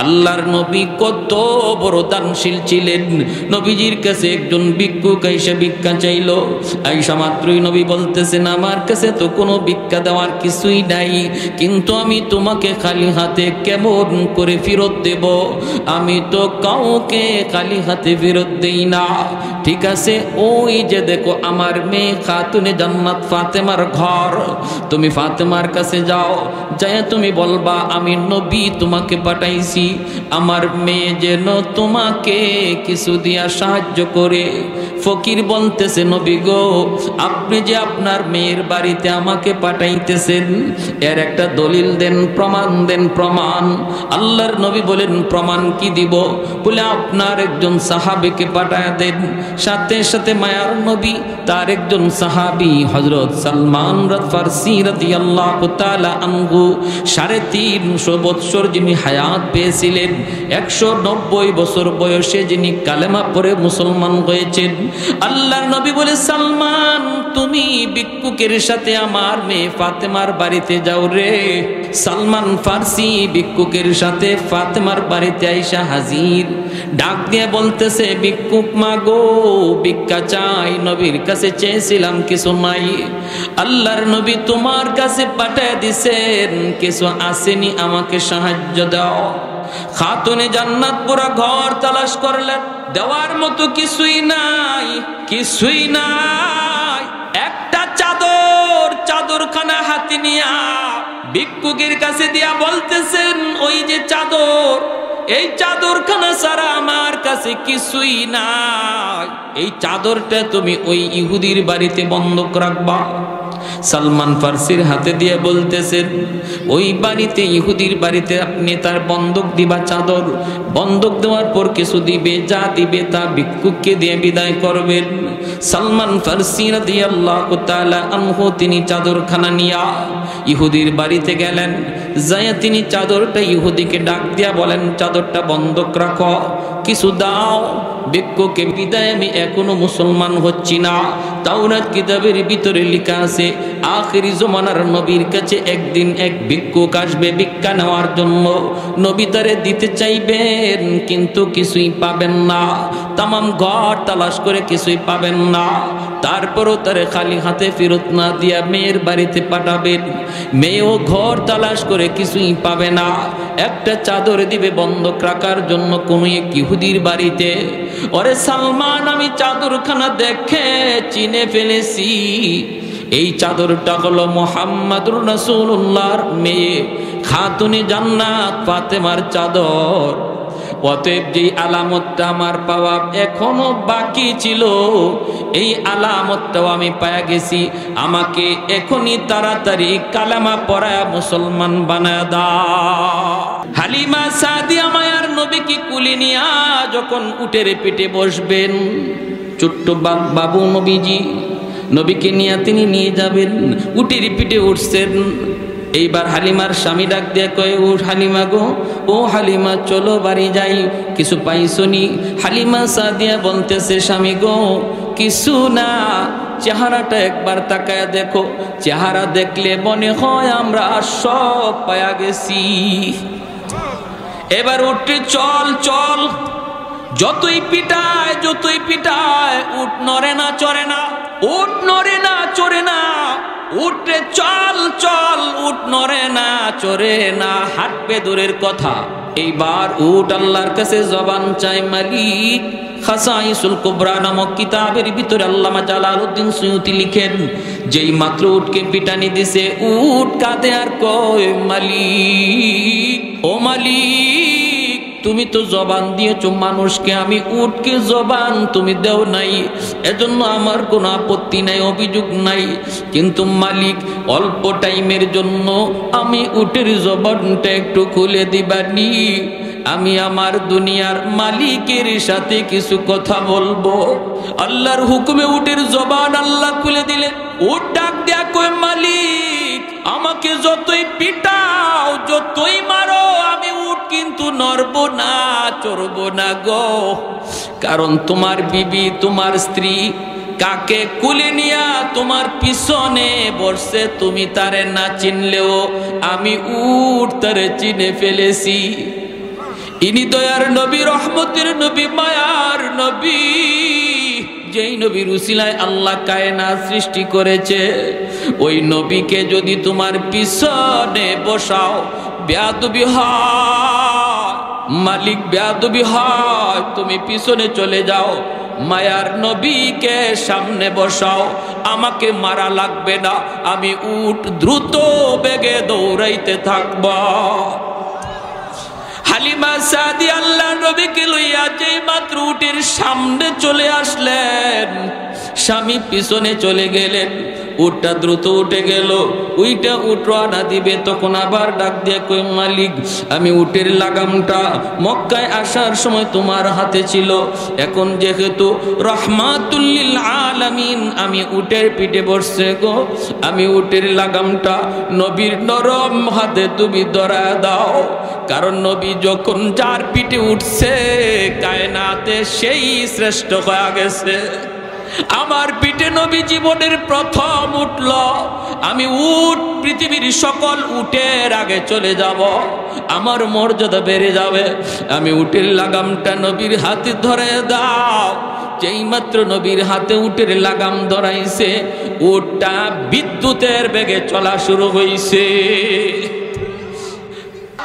আল্লাহর নবী কত বড় দানশীল ছিলেন। নবীজির কাছে একজন ভিক্ষুক আইসা ভিক্ষা চাইল। আইসা মাত্রই নবী বলতেছেন, আমার কাছে তো কোনো ভিক্ষা দেওয়ার কিছুই নাই, কিন্তু আমি তোমাকে খালি হাতে কেমন করে ফেরত দেব? আমি তো কাউকে খালি হাতে ফেরত দেই না। ঠিক আছে, ওই যে দেখো আমার মেয়ে খাতুনে জান্নাত ফাতেমার ঘর, তুমি ফাতেমার কাছে যাও, যায় তুমি বলবা আমি নবী তোমাকে পাঠাইছি, আমার মেয়ে যেন তোমাকে কিছু দিয়া সাহায্য করে। ফকির বলতেছে, নবী গো, আপনি যে আপনার মেয়ের বাড়িতে আমাকে পাঠাইতেছেন, এর একটা দলিল দেন, প্রমাণ দেন, প্রমাণ। আল্লাহর নবী বলেন, প্রমাণ কি দিব? বলে আপনার একজন সাহাবীকে পাঠায় দেন। সাথে সাথে মায়ার নবী তার একজন সাহাবী হযরত সালমান ফারসি রাদিয়াল্লাহু তাআলা আনহু 350 বছর যিনি হায়াত পেয়েছিলেন, 190 বছর বয়সে যিনি কালেমা পড়ে মুসলমান হয়েছেন, আল্লাহর নবী বলে, সালমান তুমি ভিক্ষুকের সাথে আমার মেয়ে ফাতেমার বাড়িতে যাও রে। সালমান ফারসি ভিক্ষুকের সাথে ফাতেমার বাড়িতে আইসা হাজির। ডাক দিয়ে বলতেছে, ভিক্ষুক মাগো, ভিক্ষা চাই, নবীর কাছে চেয়েছিলাম কিছু নাই, আল্লাহর নবী তোমার কাছে পাঠিয়ে দিছেন, কিছু আসেনি, আমাকে সাহায্য দাও। খাতুনে জান্নাত পুরা ঘর তালাশ করলেন, দেওয়ার মতো কিছুই নাই, কিছুই নাই। একটা চাদর, চাদরখানা হাতে নিয়া ভিক্ষুকের কাছে দিয়া বলতেছেন, ওই যে চাদর, এই চাদরখানা ছাড়া আমার কাছে কিছুই নাই, এই চাদরটা তুমি ওই ইহুদির বাড়িতে বন্ধক রাখবা। সালমান ফারসির হাতে দিয়ে বলতেছেন, ওই বাড়িতে, ইহুদির বাড়িতে আপনি তার বন্ধক দিবা চাদর, বন্ধক দেওয়ার পর কিছু দিবে, যা দিবে তা ভিক্ষুককে দিয়ে বিদায় করবেন। সালমান ফারসি রাদিয়াল্লাহু তাআলা আনহু তিনি চাদরখানা নিয়া ইহুদির বাড়িতে গেলেন। যায় তিনি চাদরটা ইহুদিকে ডাক দিয়া বলেন, চাদরটা বন্ধক রাখো, কিছু দাও, ভিক্ষুককে বিদায়, আমি এখনো মুসলমান হচ্ছি না। তাওরাত কিতাবের ভিতরে লেখা আছে, আখিরি জমানার নবীর কাছে একদিন এক ভিক্ষুক আসবে ভিক্ষা নেওয়ার জন্য। নবী তারে দিতে চাইবেন, কিন্তু কিছুই পাবেন না, তামাম ঘর তালাশ করে কিছুই পাবেন না। তারপরও তারে খালি হাতে ফেরত না দিয়া মেয়ের বাড়িতে পাঠাবেন। মেয়েও ঘর তালাশ করে কিছুই পাবে না, একটা চাদর দিবে বন্ধক রাখার জন্য কোনো এক ইহুদির বাড়িতে। ওরে সালমান, আমি চাদরখানা দেখে চিনে ফেলেছি, এই চাদরটা হলো মুহাম্মাদুর রাসূলুল্লাহর মেয়ে খাতুনে জান্নাত ফাতেমার চাদর। অতএব যেই আলামতটা আমার পাওয়া এখনো বাকি ছিল, এই আলামতটাও আমি পায়া গেছি, আমাকে এখনই তাড়াতাড়ি কালেমা পড়ায়া মুসলমান বানায় দাও। হালিমা সাদিয়া মায়ার নবীকে কুলে নিয়া যখন উটের পিঠে বসবেন, ছোট্ট বাবু নবীজি, নবীকে নিয়ে তিনি নিয়ে যাবেন, উটের পিঠে উঠছেন। এইবার হালিমার স্বামী ডাক দিয়ে কয়, ও হালিমা গো, ও হালিমা চলো বাড়ি যাই, কিছু পাইছনি? হালিমা সাদিয়া বলতেছে, স্বামী গো, কিছু না, চেহারাটা একবার তাকায় দেখো, চেহারা দেখলে মনে হয় আমরা সব পায়া গেছি। এবার উঠে চল চল, যতই পিটায় যতই পিটায়, উঠ নড়ে না চড়ে না, উঠ নড়ে না চড়ে না, উঠে চল চল, উঠ নড়ে না চড়ে না, হাঁটবে দূরের কথা। এইবার উঠ আল্লাহর কাছে জবান চাই, মালিক। খাসাইসুল কুবরা নামক কিতাবের ভিতরে আল্লামা জালালউদ্দিন সুয়ুতি লিখেন, যেই মাত্র উটকে পিটানি দিছে, উট কাঁদে আর কয়, মালিক, ও মালিক, তুমি তো জবান দিয়েছো মানুষকে, আমি উটকে জবান তুমি দেও নাই, এজন্য আমার কোনো আপত্তি নাই, অভিযোগ নাই, কিন্তু মালিক অল্প টাইমের জন্য আমি উটের জবানটা একটু খুলে দিবানি, আমি আমার দুনিয়ার মালিকের সাথে কিছু কথা বলবো। আল্লাহর হুকুমে উটের জবান আল্লাহ খুলে দিলে, উট ডাক দেয়া কই, মালিক, আমাকে যতই পিটাও যতই মারো, আমি উট কিন্তু নড়বো না চড়বো না গো, কারণ তোমার বিবি, তোমার স্ত্রী কাকে কুলে নিয়া তোমার পিছনে বসছে, তুমি তারে না চিনলেও আমি উট তারে চিনে ফেলেছি। ইনি দয়ার নবী, রহমতের নবী, মায়ার নবী, যেই নবীর উসিলায় আল্লাহ কায়নাত সৃষ্টি করেছে। ওই নবীকে যদি তোমার পিছনে বসাও বেয়াদবি হয়, মালিক বেয়াদবি হয়, তুমি পিছনে চলে যাও। মায়ার নবীকে সামনে বসাও, আমাকে মারা লাগবে না, আমি উট দ্রুত বেগে দৌড়াইতে থাকব। হালিমা সাদি আল্লাহ নবীকে লইয়া যেই মাত্র উটের সামনে চলে আসলেন, স্বামী পিছনে চলে গেলেন। উটটা দ্রুত উঠে গেল, উইটা উট রওনা দিবে, তখন আবার ডাক দিয়ে কই, মালিক আমি উটের লাগামটা মক্কায় আসার সময় তোমার হাতে ছিল, এখন যেহেতু রহমাতুল লিল আলামিন আমি উটের পিঠে বসছে গো, আমি উটের লাগামটা নবীর নরম হাতে তুমি ধরা দাও। কারণ নবী যখন যার পিঠে উঠছে কায়নাতে সেই শ্রেষ্ঠ হয়ে গেছে। আমার পিঠে নবী জীবনের প্রথম উঠল, আমি উট পৃথিবীর সকল উটের আগে চলে যাব, আমার মর্যাদা বেড়ে যাবে। আমি উটের লাগামটা নবীর হাতে ধরে দাও। যেই মাত্র নবীর হাতে উটের লাগাম ধরাইছে, উটটা বিদ্যুতের বেগে চলা শুরু হইছে।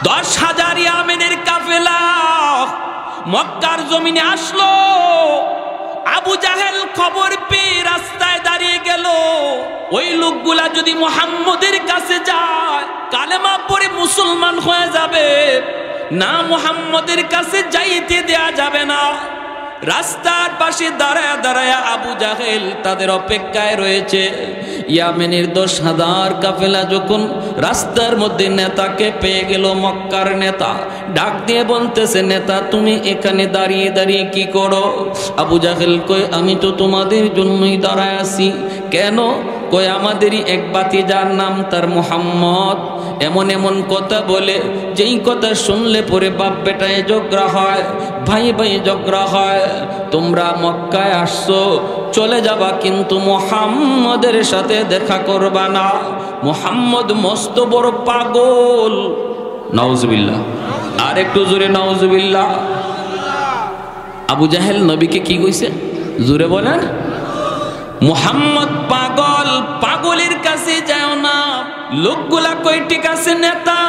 10,000 ইয়ামেনের কাফেলা মক্কার জমিনে আসলো। আবু জাহেল খবর পেয়ে রাস্তায় দাঁড়িয়ে গেল, ওই লোকগুলা যদি মুহাম্মদের কাছে যায় কালেমা পড়ে মুসলমান হয়ে যাবে, না মুহাম্মদের কাছে যাইতে দেয়া যাবে না। রাস্তার পাশে দাঁড়ায় দাঁড়ায় আবু জাহেল তাদের অপেক্ষায় রয়েছে। ইয়ামেনের 10,000 কাফেলা যখন রাস্তার মধ্যে নেতাকে পেয়ে গেল, মক্কার নেতা ডাক দিয়ে বলতেছে, নেতা তুমি এখানে দাঁড়িয়ে দাঁড়িয়ে কি করো? আবু জাহেল কয়, আমি তো তোমাদের জন্যই দাঁড়ায় আছি। কেন? কয়, আমাদেরই এক ভাতিজার নাম তার মুহাম্মদ, এমন এমন কথা বলে যেই কথা শুনলে পরে বাপ বেটায় ঝগড়া হয়, ভাই ভাই ঝগড়া হয়। তোমরা মক্কায় আসছো, চলে যাবা, কিন্তু মুহাম্মদের সাথে দেখা করবা না। মুহাম্মদ মস্ত বড় পাগল। নাউজুবিল্লাহ, আর একটু জোরে নাউজুবিল্লাহ। আবু জাহেল নবীকে কি কইছে? জোরে বলেন। মুহাম্মদ পাগল, পাগলের কাছে যাও না। লোকগুলা কই, ঠিক আছে নেতা,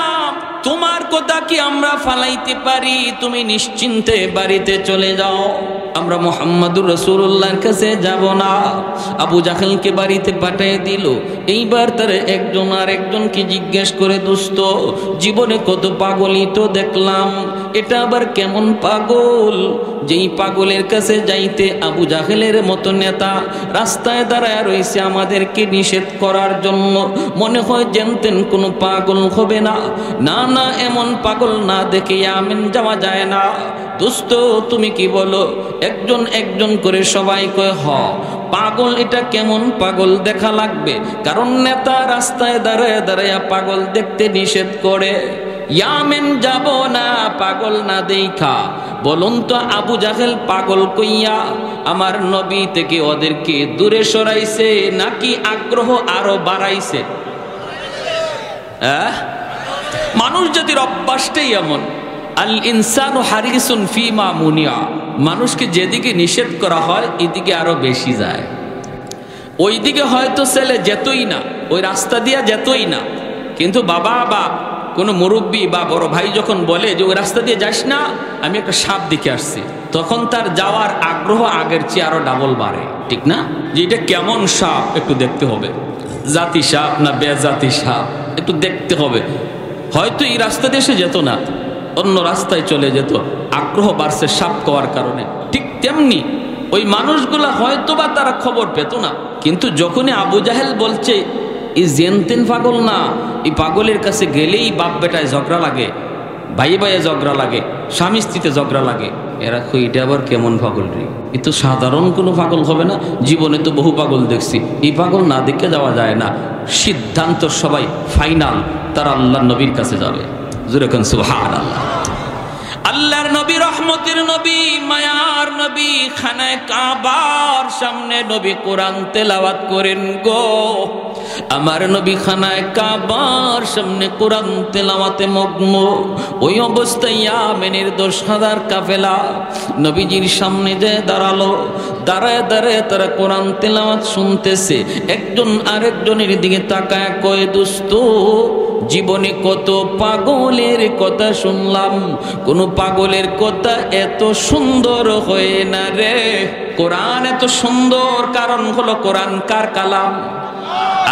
তোমার কথা কি আমরা ফালাইতে পারি, তুমি নিশ্চিন্তে বাড়িতে চলে যাও, আমরা মুহাম্মাদুর রাসূলুল্লাহর কাছে যাব না। আবু জাহেলকে বাড়িতে পাঠিয়ে দিল। এইবার তার একজন আর একজনকে জিজ্ঞেস করে, দোস্ত জীবনে কত পাগলই তো দেখলাম, এটা আবার কেমন পাগল? যেই পাগলের কাছে যাইতে আবু জাহেলের মতো নেতা রাস্তায় দাঁড়ায় রয়েছে আমাদেরকে নিষেধ করার জন্য, মনে হয় জানতেন কোনো পাগল হবে না। না না, এমন পাগল না দেখে ইয়ামেন যাওয়া যায় না। দোস্ত তুমি কি বলো? একজন একজন করে সবাই কয়, হ পাগল, এটা কেমন পাগল দেখা লাগবে, কারণ নেতা রাস্তায় দাঁড়ায় দাঁড়ায় পাগল দেখতে নিষেধ করে। ইয়ামেন যাব না পাগল না দেখা। বলুন তো আবু জাহেল পাগল কইয়া আমার নবী থেকে ওদেরকে দূরে সরাইছে নাকি আগ্রহ আরো বাড়াইছে? মানুষ জাতির অভ্যাসটাই এমন, আল ইনসানু হারিসুন ফিমা মুনিয়া, মানুষকে যেদিকে নিষেধ করা হয় এদিকে আরো বেশি যায়। ওইদিকে হয়তো ছেলে যেতই না, ওই রাস্তা দিয়া যেতই না, কিন্তু বাবা বা কোনো মুরব্বী বা বড় ভাই যখন বলে যে ওই রাস্তা দিয়ে যাস না, আমি একটা সাপ দেখে আসছি, তখন তার যাওয়ার আগ্রহ আগের চেয়ে আরো ডাবল বাড়ে, ঠিক না? যে এটা কেমন সাপ একটু দেখতে হবে, জাতি সাপ না বেজাতি সাপ একটু দেখতে হবে। হয়তো এই রাস্তা দিয়ে সে যেত না, অন্য রাস্তায় চলে যেত, আগ্রহ বাড়ছে সাপ খাওয়ার কারণে। ঠিক তেমনি ওই মানুষগুলা হয়তো বা তারা খবর পেত না, কিন্তু যখনই আবু জাহেল বলছে এই জেনতেন পাগল না, এই পাগলের কাছে গেলেই বাপ বেটায় ঝগড়া লাগে, ভাই ভাইয়ে ঝগড়া লাগে, স্বামী স্ত্রীতে ঝগড়া লাগে, এরা কই এটা আবার কেমন পাগল রে? এ তো সাধারণ কোনো পাগল হবে না, জীবনে তো বহু পাগল দেখছি, এই পাগল না দেখে যাওয়া যায় না। সিদ্ধান্ত সবাই ফাইনাল, তারা আল্লাহর নবীর কাছে যাবে। যেরকম সুবহানাল্লাহ। আল্লাহর নবী, রহমতের নবী, মায়ার নবী, খানায় কাবার সামনে নবী কোরআন তেলাওয়াত করেন গো। আমার নবী খানায় কাবার সামনে কোরআন তেলাওয়াতে মগ্ন। ওই অবস্থায় ইয়ামেনের 10,000 কাফেলা নবীজির সামনে যে দাঁড়ালো। দাঁড়ায় দাঁড়ায় তারা কোরআন তেলাওয়াত শুনতেছে। একজন আরেকজনের দিকে তাকায় কয়, দোস্ত জীবনে কত পাগলের কথা শুনলাম, কোন পাগলের কথা এত সুন্দর হয় না রে। কোরআন এত সুন্দর কারণ হলো কোরআন কার কালাম?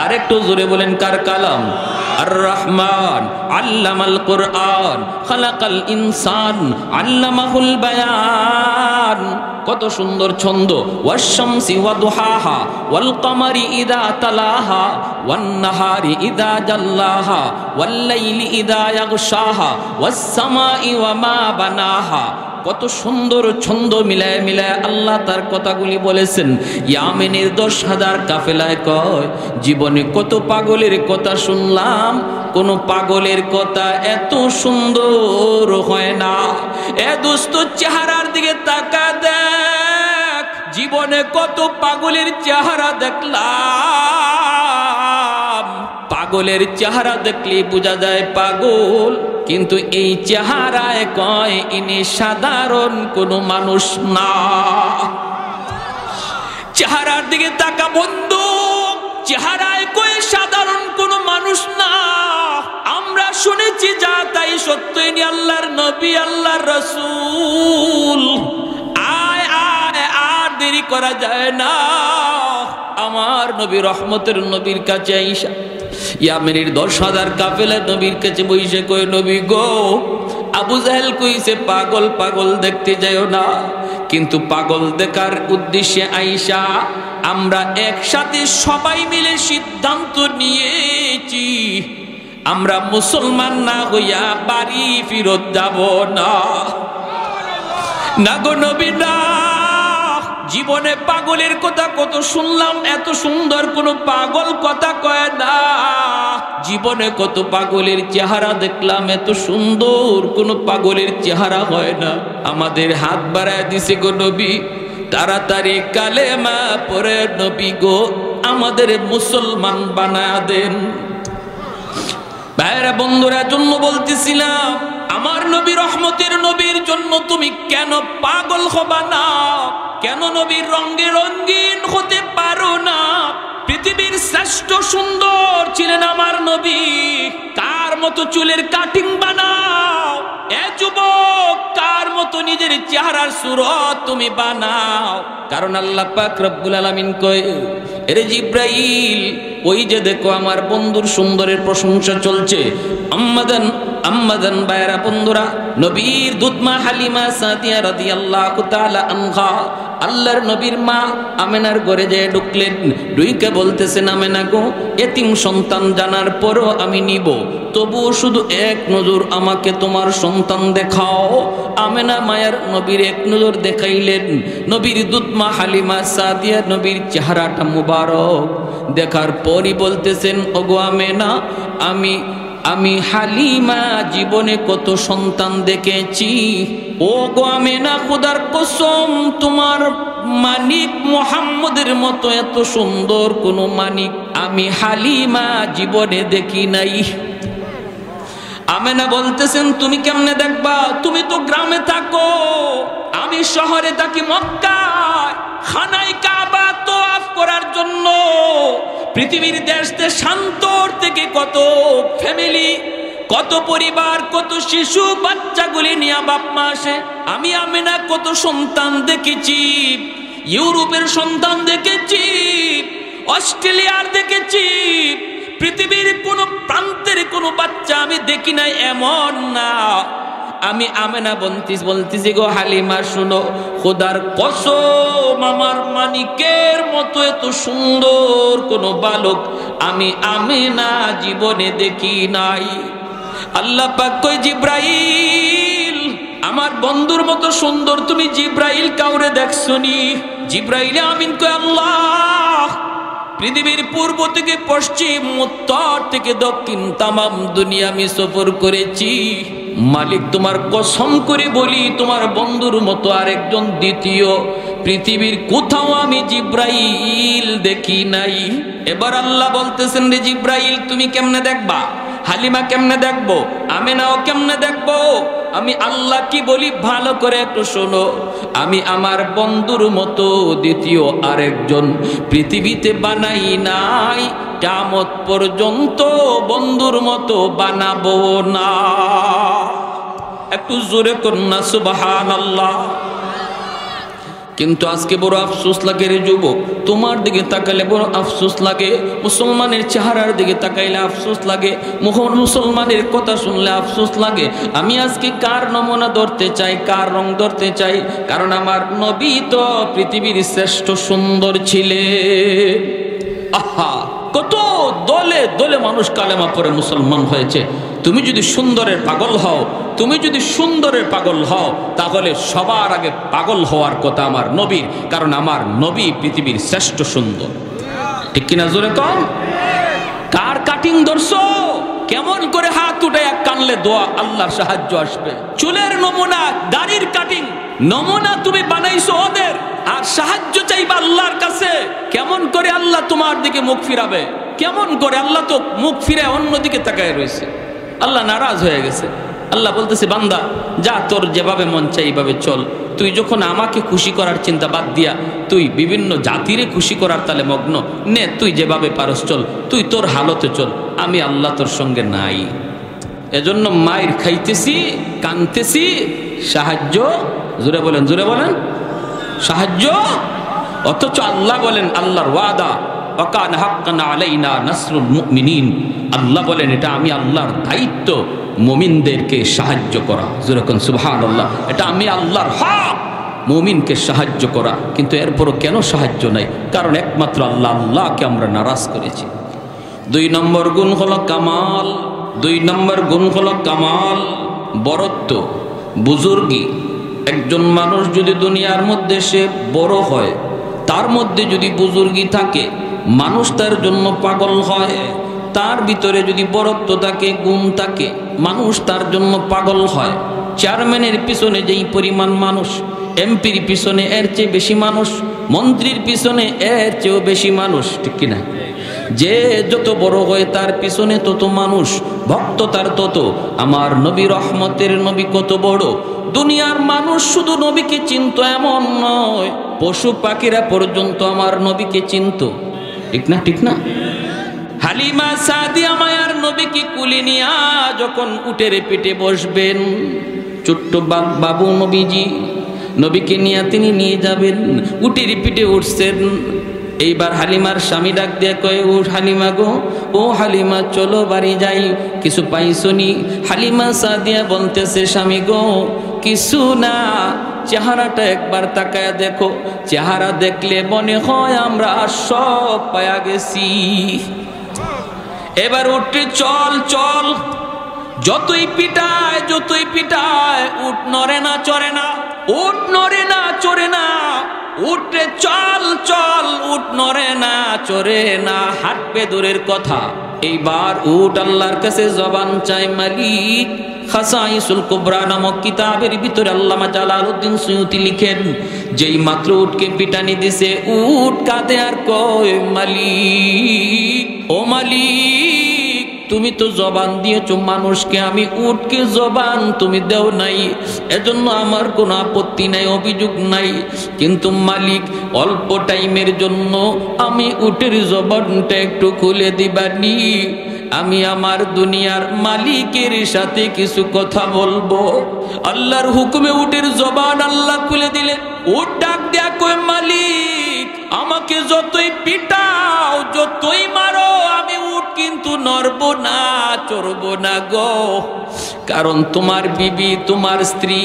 আর একটু জোরে বলেন, কার কালাম? আর রহমান আল্লামাল কোরআন খালাকাল ইনসান আল্লামাহুল বায়ান। কত সুন্দর ছন্দ। ওয়াশ-শামসি ওয়া দুহাহা ওয়াল কমারি ইযা তালাহা ওয়ান নাহারি ইযা জাল্লাহা ওয়াল লাইলি ইযা ইয়াগশাহা ওয়াস সামাই ওয়া মা বানাহা। কত সুন্দর ছন্দ মিলায় মিলায় আল্লাহ তার কথাগুলি বলেছেন। ইয়ামেনের 10,000 কাফেলায় কয়, জীবনে কত পাগলের কথা শুনলাম, কোন পাগলের কথা এত সুন্দর হয় না। এ দোস্ত চেহারার দিকে তাকা দেখ, জীবনে কত পাগলের চেহারা দেখলাম। পাগলের চেহারা দেখলে বোঝা যায় পাগল, কিন্তু এই চেহারায় কয় ইনি সাধারণ কোন মানুষ না। চেহারার দিকে তাকা বন্ধু, চেহারায় কয় সাধারণ কোন মানুষ না। আমরা শুনেছি যা তাই সত্য, ইনি আল্লাহর নবী, আল্লাহর রাসূল। আয় আয়, আর দেরি করা যায় না। আমার নবী রহমতের নবীর কাছে আইসা ইয়ামেনের 10,000 কাফেলা নবীর কাছে বইসে কই, নবী গো, আবু জাহেল কইছে পাগল পাগল দেখতে যাও না, কিন্তু পাগল দেখার উদ্দেশ্যে আইসা আমরা একসাথে সবাই মিলে সিদ্ধান্ত নিয়েছি আমরা মুসলমান না হইয়া বাড়ি ফিরত যাব না। না গো নবী না, জীবনে পাগলের কথা কত শুনলাম, এত সুন্দর কোন পাগল কথা কয় না। জীবনে কত পাগলের চেহারা দেখলাম, এত সুন্দর কোন পাগলের চেহারা হয় না। আমাদের হাত বাড়ায় দিছে গো নবী, তাড়াতাড়ি কালেমা পড়ে নবী গো আমাদের মুসলমান বানায়া দেন। ভাইরা বন্ধুরা, জন্য বলতেছিলাম আমার নবী রহমতের নবীর জন্য তুমি কেন পাগল হবা না? কেন নবীর রঙে রঙিন হতে পারো না? পৃথিবীর শ্রেষ্ঠ সুন্দর ছিলেন আমার নবী, কার মতো চুলের কাটিং বানাও। এ যুবক, কার মতো নিজের চেহারার সুরত তুমি বানাও। কারণ আল্লাহ পাক রব্বুল আলামিন কয়, এরে জিব্রাইল, ওই যে দেখো আমার বন্ধুর সুন্দরের প্রশংসা চলছে। আম্মাদান আম্মাদান বাইরা বন্ধুরা, নবীর দুধমা হালিমা সাদিয়া রাদিয়াল্লাহু তাআলা আনহা আল্লাহর নবীর মা আমেনার ঘরে যেয়ে ঢুকলেন। ঢুকে বলতেছেন, আমেনা গো, এতিম সন্তান জানার পরও আমি নিব, তবুও শুধু এক নজর আমাকে তোমার সন্তান দেখাও। আমেনা মায়ার নবীর এক নজর দেখাইলেন। নবীর দুধমা হালিমা সাদিয়া নবীর চেহারাটা মুবারক দেখার পরই বলতেছেন, ওগো আমেনা, আমি হালিমা জীবনে কত সন্তান দেখেছি। ও গো আমেনা, খোদার কসম, তোমার মানিক মুহাম্মদের মতো এত সুন্দর কোন মানিক আমি হালিমা জীবনে দেখি নাই। আমেনা বলতেছেন, তুমি কেমনে দেখবা? তুমি তো গ্রামে থাকো, আমি শহরে থাকি মক্কায়। খানায় কাবা তওয়াফ করার জন্য পৃথিবীর দেশ দেশান্তর থেকে কত ফ্যামিলি, কত পরিবার, কত শিশু বাচ্চাগুলি নিয়ে বাপ মা আসে। আমি আমেনা কত সন্তান দেখেছি, ইউরোপের সন্তান দেখেছি, অস্ট্রেলিয়ার দেখেছি, পৃথিবীর কোন প্রান্তের কোন বাচ্চা আমি দেখি নাই এমন না। আমি আমেনা বলতেছি গো হালিমা, শুনো, খোদার কসম, আমার মানিকের মতো এত সুন্দর কোন বালক আমি আমেনা জীবনে দেখি নাই। আল্লাহ পাক কই, জিব্রাইল, আমার বন্ধুর মতো সুন্দর তুমি জিব্রাইল কাউরে দেখছনি? জিব্রাইল আমিন কই, আল্লাহ, পৃথিবীর পূর্ব থেকে পশ্চিম, উত্তর থেকে দক্ষিণ তামাম দুনিয়া আমি সফর করেছি। মালিক, তোমার কসম করে বলি, তোমার বন্ধুর মতো আরেকজন দ্বিতীয় পৃথিবীর কোথাও আমি জিব্রাইল দেখি নাই। এবার আল্লাহ বলতেছেন, রে জিব্রাইল তুমি কেমনে দেখবা, হালিমা কেমনে দেখবো, আমেনাও কেমনে দেখবো? আমি আল্লাহ কি বলি ভালো করে একটু শোনো। আমি আমার বন্ধুর মতো দ্বিতীয় আরেকজন পৃথিবীতে বানাই নাই, কিয়ামত পর্যন্ত বন্ধুর মতো বানাবো না। একটু জোরে কন্যা সুবহানাল্লাহ। কিন্তু আজকে বড় আফসোস লাগে রে যুবক, তোমার দিকে তাকালে বড় আফসোস লাগে, মুসলমানের চেহারার দিকে তাকাইলে আফসোস লাগে, মুসলমানের কথা শুনলে আফসোস লাগে। আমি আজকে কার নমুনা ধরতে চাই, কার রং ধরতে চাই? কারণ আমার নবী তো পৃথিবীর শ্রেষ্ঠ সুন্দর ছিলেন। আহা, কত দলে দলে মানুষ কালেমা পড়ে মুসলমান হয়েছে। তুমি যদি সুন্দরের পাগল হও, তুমি যদি সুন্দরের পাগল হও, তাহলে সবার আগে পাগল হওয়ার কথা আমার নবীর, কারণ আমার নবী পৃথিবীর শ্রেষ্ঠ সুন্দর। ঠিক কিনা জোরে কম? কার কাটিং ধরছো? কেমন করে হাত উঠে কানলে দোয়া আল্লাহর সাহায্য আসবে? চুলের নমুনা, দাড়ির কাটিং নমুনা তুমি বানাইছো ওদের, আর সাহায্য চাইবা আল্লাহর কাছে। কেমন করে আল্লাহ তোমার দিকে মুখ ফিরাবে? কেমন করে? আল্লাহ তো মুখ ফিরে অন্যদিকে তাকায় রয়েছে। আল্লাহ নারাজ হয়ে গেছে। আল্লাহ বলতেছে, বান্দা যা, তোর যেভাবে মন চাই এইভাবে চল। তুই যখন আমাকে খুশি করার চিন্তা বাদ দিয়া তুই বিভিন্ন জাতিরে খুশি করার তালে মগ্ন, নে তুই যেভাবে পারস চল, তুই তোর হালতে চল, আমি আল্লাহ তোর সঙ্গে নাই। এজন্য মায়ের খাইতেছি, কানতেছি, সাহায্য, জোরে বলেন, জোরে বলেন, সাহায্য। অথচ আল্লাহ বলেন, আল্লাহর ওয়াদা, ওয়াকানা হাক্কান আলাইনা নাসরুল মুমিনিন। আল্লাহ বলেন এটা আমি আল্লাহর দায়িত্ব, মুমিনদেরকে সাহায্য করা। যেরকম সুবহানাল্লাহ, এটা আমি আল্লাহর হক, মুমিনকে সাহায্য করা। কিন্তু এরপরও কেন সাহায্য নাই? কারণ একমাত্র আল্লাহ, আল্লাহকে আমরা নারাজ করেছি। 2 নম্বর গুণ হলো কামাল। 2 নম্বর গুণ হলো কামাল, বরত্ব, বুজুর্গি। একজন মানুষ যদি দুনিয়ার মধ্যে সে বড় হয়, তার মধ্যে যদি বুজুর্গি থাকে, মানুষ তার জন্য পাগল হয়। তার ভিতরে যদি বরত্ব থাকে, গুণ থাকে, মানুষ তার জন্য পাগল হয়। চেয়ারম্যানের পিছনে যেই পরিমাণ মানুষ, এমপির পিছনে এর চেয়ে বেশি মানুষ, মন্ত্রীর পিছনে এর চেয়েও বেশি মানুষ। ঠিক কিনা? যে যত বড় হয় তার পিছনে তত মানুষ, ভক্ত তার তত। আমার নবী রহমতের নবী কত বড়! দুনিয়ার মানুষ শুধু নবীকে চিনত এমন নয়, পশু পাখিরা পর্যন্ত আমার নবীকে চিনত। ঠিক না? ঠিক না? হালিমা সাদিয়া মায়ার নবীকে কুলে নিয়া যখন উটের পিঠে বসবেন, ছোট্ট বাবু নবীজি, নবীকে নিয়ে তিনি নিয়ে যাবেন, উটের পিঠে উঠছেন। এইবার হালিমার স্বামী ডাক দিয়ে কয়, ও হালিমা গো, ও হালিমা চলো বাড়ি যাই, কিছু পাইছনি? হালিমা সাদিয়া বলতেছে, স্বামী গো কিছু না, চেহারাটা একবার তাকায় দেখো, চেহারা দেখলে মনে হয় আমরা সব পায়া গেছি। এবার উঠে চল চল, যতই পিটায় যতই পিটায়, উঠ নড়ে না চড়ে না, উঠ নড়ে না চড়ে না। উঠে চল চল, উঠ নড়ে না চড়ে না, হাঁটবে দূরের কথা। এইবার উঠ আল্লাহর কাছে জবান চায়, মালিক। খাসাইসুল কুবরা নামক কিতাবের ভিতরে আল্লামা জালালউদ্দিন সুয়ুতি লিখেন, যেই মাত্র উটকে পিটানি দিছে, উট কাঁদে আর কয়, মালিক, ও মালিক, তুমি তো জবান দিয়েছো মানুষকে, আমি উটকে জবান তুমি দেও নাই, এজন্য আমার কোনো আপত্তি নাই, অভিযোগ নাই। কিন্তু মালিক, অল্প টাইমের জন্য আমি উটের জবানটা একটু খুলে দিবানি, আমি আমার দুনিয়ার মালিকের সাথে কিছু কথা বলবো। আল্লাহর হুকুমে উটের জবান আল্লাহ খুলে দিলে, উট ডাক দেয়া কই, মালিক আমাকে যতই পিটাও যতই মারো, আমি উট কিন্তু নড়ব না চড়ব না গো। কারণ তোমার বিবি, তোমার স্ত্রী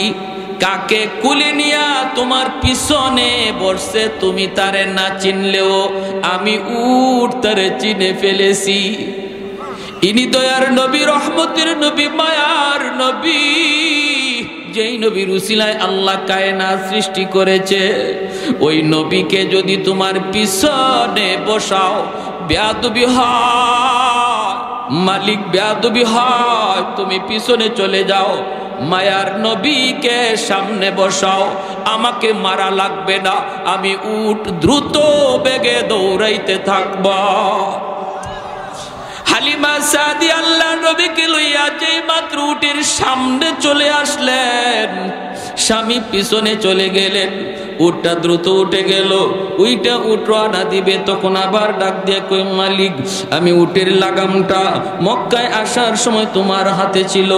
কাকে কুলে নিয়া তোমার পিছনে বসছে, তুমি তারে না চিনলেও আমি উট তারে চিনে ফেলেছি। ইনি দয়ার নবী, রহমতের নবী, মায়ার নবী, যেই নবীর উসিলায় আল্লাহ কায়নাত সৃষ্টি করেছে। ওই নবীকে যদি তোমার পিছনে বসাও, বেয়াদবি হয়, মালিক বেয়াদবি হয়, তুমি পিছনে চলে যাও, মায়ার নবীকে সামনে বসাও, আমাকে মারা লাগবে না, আমি উট দ্রুত বেগে দৌড়াইতে থাকব। হালিমা সাদি আল্লাহ নবীকে লইয়া যেই মাত্র উটের সামনে চলে আসলেন, স্বামী পিছনে চলে গেলেন, উটটা দ্রুত উঠে গেল, উইটা উট রওনা দিবে, তখন আবার ডাক দিয়ে কই, মালিক আমি উটের লাগামটা মক্কায় আসার সময় তোমার হাতে ছিল,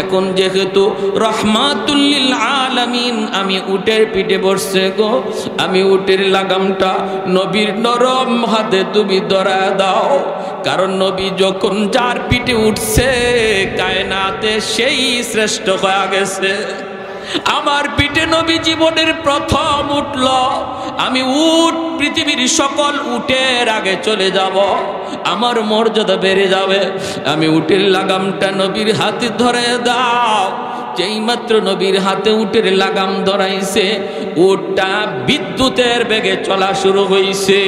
এখন যেহেতু রহমাতুল লিল আলামিন আমি উটের পিঠে বসছে গো, আমি উটের লাগামটা নবীর নরম হাতে তুমি ধরা দাও, কারণ নবী যখন যার পিঠে উঠছে কায়নাতে সেই শ্রেষ্ঠ হয়ে গেছে। আমার পিঠে নবী জীবনের প্রথম উঠল, আমি উট পৃথিবীর সকল উটের আগে চলে যাব, আমার মর্যাদা বেড়ে যাবে, আমি উটের লাগামটা নবীর হাতে ধরে দাও। যেই মাত্র নবীর হাতে উটের লাগাম ধরাইছে, উটটা বিদ্যুতের বেগে চলা শুরু হইছে।